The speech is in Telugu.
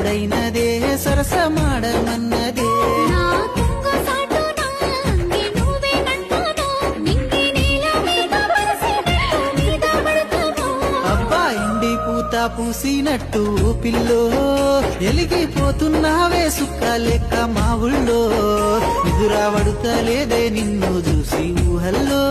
తోడైనదే సరసమాడమన్నదే అబ్బా ఎండి పూత పూసినట్టు పిల్లో ఎలిగిపోతున్నావే సుక్క లెక్క మా ఊళ్ళో నిదురా పడుతలేదే నిన్ను చూసి ఊహల్లో